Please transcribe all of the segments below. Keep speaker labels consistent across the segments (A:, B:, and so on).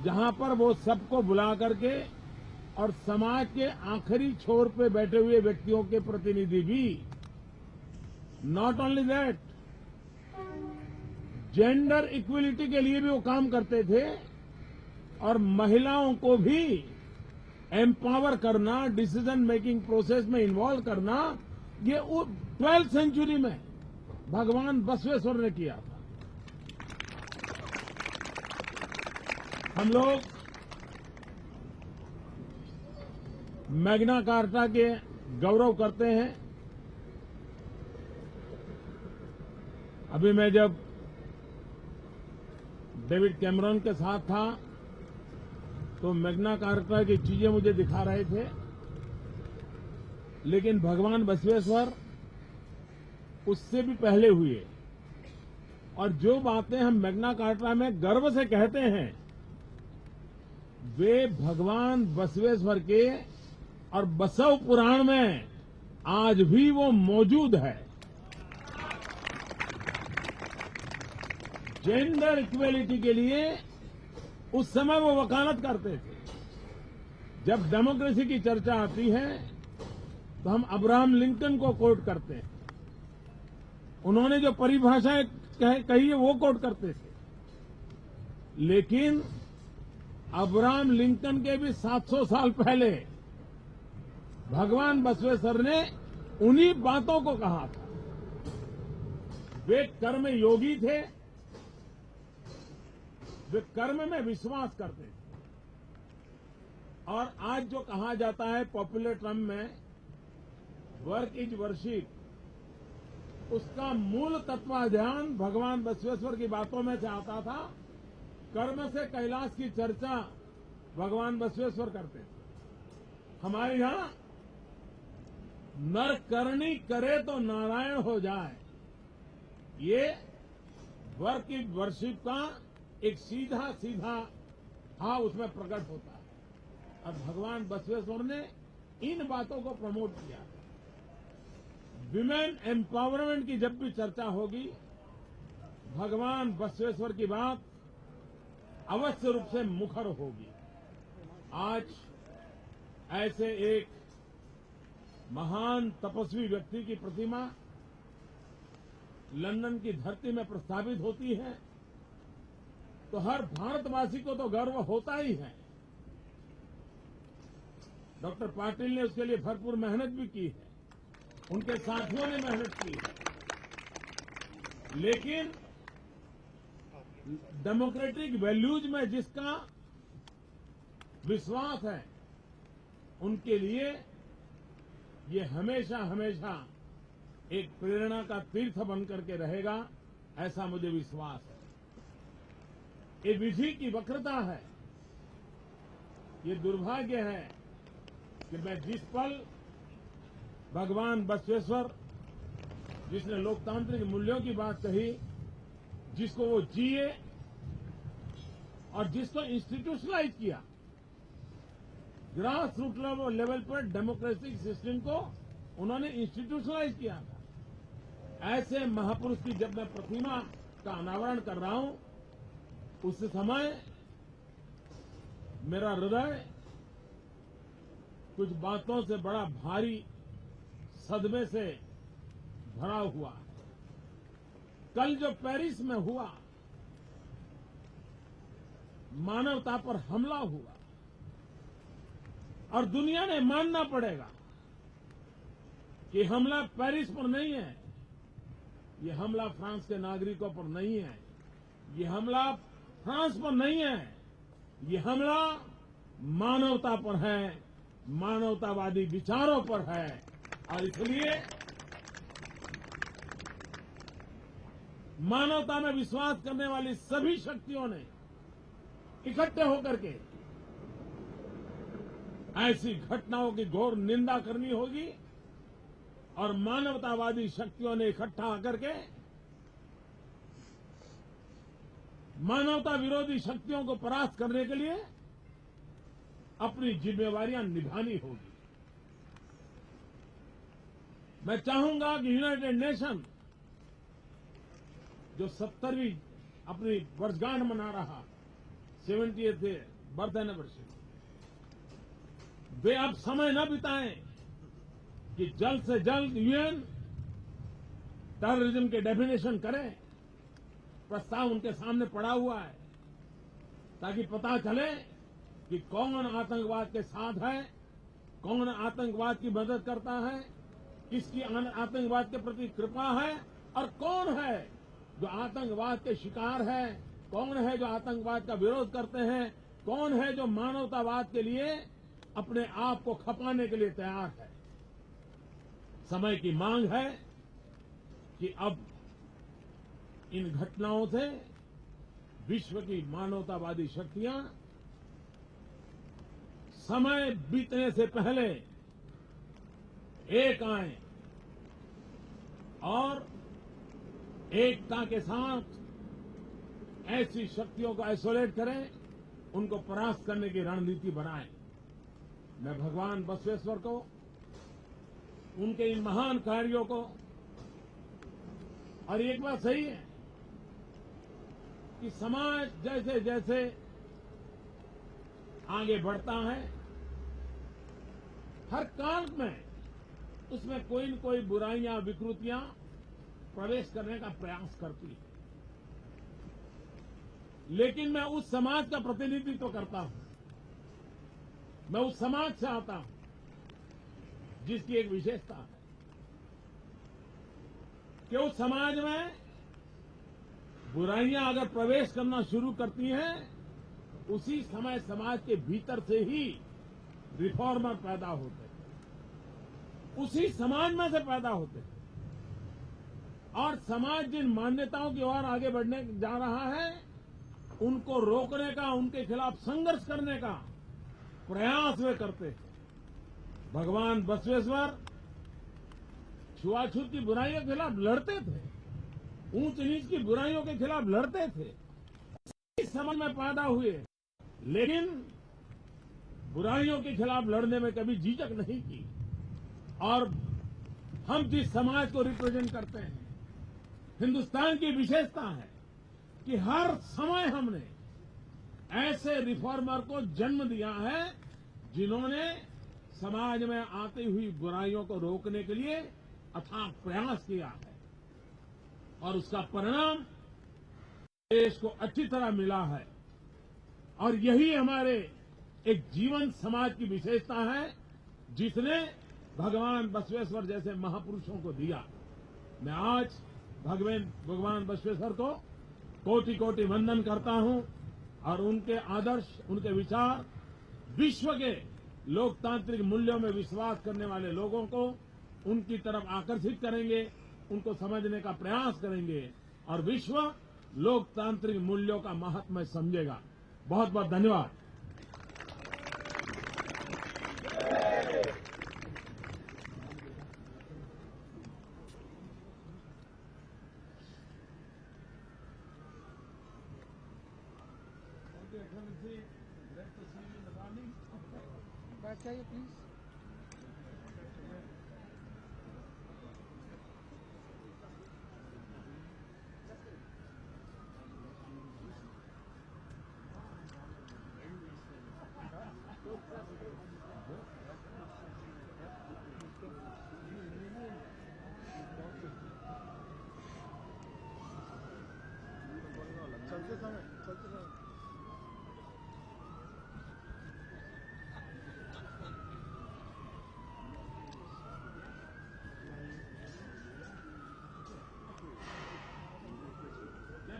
A: जहां पर वो सबको बुला करके और समाज के आखिरी छोर पे बैठे हुए व्यक्तियों के प्रतिनिधि भी, not only that, gender equality के लिए भी वो काम करते थे और महिलाओं को भी एम्पावर करना, डिसीजन मेकिंग प्रोसेस में इन्वॉल्व करना, ये 12th सेंचुरी में भगवान बसवेश्वर ने किया था। हम लोग मैग्ना कार्टा के गौरव करते हैं। अभी मैं जब डेविड कैमरॉन के साथ था तो मैग्ना कार्टा की चीजें मुझे दिखा रहे थे, लेकिन भगवान बसवेश्वर उससे भी पहले हुए और जो बातें हम मैग्ना कार्टा में गर्व से कहते हैं वे भगवान बसवेश्वर के और बसव पुराण में आज भी वो मौजूद है। जेंडर इक्वेलिटी के लिए उस समय वो वकालत करते थे। जब डेमोक्रेसी की चर्चा आती है तो हम अब्राहम लिंकन को कोट करते हैं। उन्होंने जो परिभाषाएं कही है वो कोट करते थे, लेकिन अब्राहम लिंकन के भी 700 साल पहले भगवान बसवेश्वर ने उन्हीं बातों को कहा था। वे कर्म योगी थे, वे कर्म में विश्वास करते थे। और आज जो कहा जाता है पॉपुलर टर्म में वर्क इज वर्शिप, उसका मूल तत्वाध्यान भगवान बसवेश्वर की बातों में से आता था। कर्म से कैलाश की चर्चा भगवान बसवेश्वर करते थे। हमारे यहां नर करनी करे तो नारायण हो जाए, ये वर्क इज वर्शिप का एक सीधा सीधा भाव उसमें प्रकट होता है। और भगवान बसवेश्वर ने इन बातों को प्रमोट किया। विमेन एम्पावरमेंट की जब भी चर्चा होगी, भगवान बसवेश्वर की बात अवश्य रूप से मुखर होगी। आज ऐसे एक महान तपस्वी व्यक्ति की प्रतिमा लंदन की धरती में प्रस्तावित होती है तो हर भारतवासी को तो गर्व होता ही है। डॉक्टर पाटिल ने उसके लिए भरपूर मेहनत भी की है, उनके साथियों ने मेहनत की है, लेकिन डेमोक्रेटिक वैल्यूज में जिसका विश्वास है उनके लिए ये हमेशा हमेशा एक प्रेरणा का तीर्थ बन करके रहेगा, ऐसा मुझे विश्वास है। ये विधि की वक्रता है, ये दुर्भाग्य है कि मैं जिस पल भगवान बसवेश्वर जिसने लोकतांत्रिक मूल्यों की बात कही, जिसको वो जिए और जिसको इंस्टीट्यूशनलाइज किया, ग्रास रूट लेवल पर डेमोक्रेटिक सिस्टम को उन्होंने इंस्टीट्यूशनलाइज किया था। ऐसे महापुरुष की जब मैं प्रतिमा का अनावरण कर रहा हूं, उस समय मेरा हृदय कुछ बातों से बड़ा भारी सदमे से भरा हुआ है। कल जो पेरिस में हुआ, मानवता पर हमला हुआ, और दुनिया ने मानना पड़ेगा कि हमला पेरिस पर नहीं है, ये हमला फ्रांस के नागरिकों पर नहीं है, ये हमला फ्रांस पर नहीं है, ये हमला मानवता पर है, मानवतावादी विचारों पर है। और इसलिए मानवता में विश्वास करने वाली सभी शक्तियों ने इकट्ठे होकर के ऐसी घटनाओं की घोर निंदा करनी होगी और मानवतावादी शक्तियों ने इकट्ठा आकर के मानवता विरोधी शक्तियों को परास्त करने के लिए अपनी जिम्मेवारियां निभानी होगी। मैं चाहूंगा कि यूनाइटेड नेशन जो 70वीं अपनी वर्षगांठ मना रहा, 70th बर्थ एनिवर्सरी, वे अब समय न बिताएं कि जल्द से जल्द यूएन टेररिज्म के डेफिनेशन करें। प्रस्ताव उनके सामने पड़ा हुआ है ताकि पता चले कि कौन आतंकवाद के साथ है, कौन आतंकवाद की मदद करता है, किसकी आतंकवाद के प्रति कृपा है और कौन है जो आतंकवाद के शिकार है, कौन है जो आतंकवाद का विरोध करते हैं, कौन है जो मानवतावाद के लिए अपने आप को खपाने के लिए तैयार है। समय की मांग है कि अब इन घटनाओं से विश्व की मानवतावादी शक्तियां समय बीतने से पहले एक आए और एकता के साथ ऐसी शक्तियों को आइसोलेट करें, उनको परास्त करने की रणनीति बनाएं। मैं भगवान बसवेश्वर को, उनके इन महान कार्यों को, और एक बात सही है कि समाज जैसे जैसे आगे बढ़ता है, हर काल में उसमें कोई न कोई बुराइयां, विकृतियां प्रवेश करने का प्रयास करती है। लेकिन मैं उस समाज का प्रतिनिधित्व करता हूं, मैं उस समाज से आता हूं जिसकी एक विशेषता है कि उस समाज में बुराइयां अगर प्रवेश करना शुरू करती हैं, उसी समय समाज के भीतर से ही रिफॉर्मर पैदा होते हैं, उसी समाज में से पैदा होते हैं। और समाज जिन मान्यताओं की ओर आगे बढ़ने जा रहा है, उनको रोकने का, उनके खिलाफ संघर्ष करने का प्रयास वे करते हैं। भगवान बसवेश्वर छुआछूत की बुराइयों के खिलाफ लड़ते थे, ऊंच नीच की बुराइयों के खिलाफ लड़ते थे, इस समाज में पैदा हुए, लेकिन बुराइयों के खिलाफ लड़ने में कभी झिझक नहीं की। और हम जिस समाज को रिप्रेजेंट करते हैं, हिंदुस्तान की विशेषता है कि हर समय हमने ऐसे रिफॉर्मर को जन्म दिया है जिन्होंने समाज में आती हुई बुराइयों को रोकने के लिए अथाक प्रयास किया है, और उसका परिणाम देश को अच्छी तरह मिला है। और यही हमारे एक जीवन समाज की विशेषता है जिसने भगवान बसवेश्वर जैसे महापुरुषों को दिया। मैं आज भगवान बसवेश्वर को कोटि कोटि वंदन करता हूं, और उनके आदर्श, उनके विचार विश्व के लोकतांत्रिक मूल्यों में विश्वास करने वाले लोगों को उनकी तरफ आकर्षित करेंगे, उनको समझने का प्रयास करेंगे, और विश्व लोकतांत्रिक मूल्यों का महत्व समझेगा। बहुत बहुत धन्यवाद।
B: बैठ जाइए प्लीज। चलते समय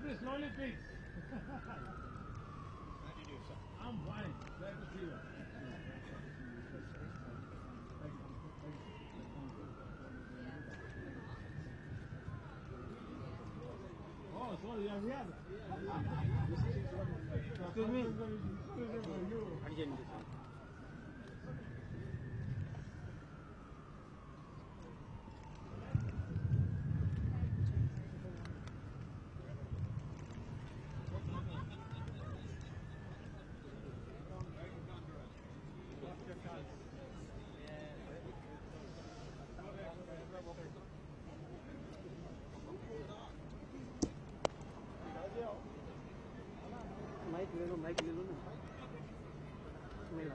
A: Please, slowly, please. I'm fine. Glad to see you. Oh, sorry, you're here.
B: Excuse me. Mic ले लो ना। मिला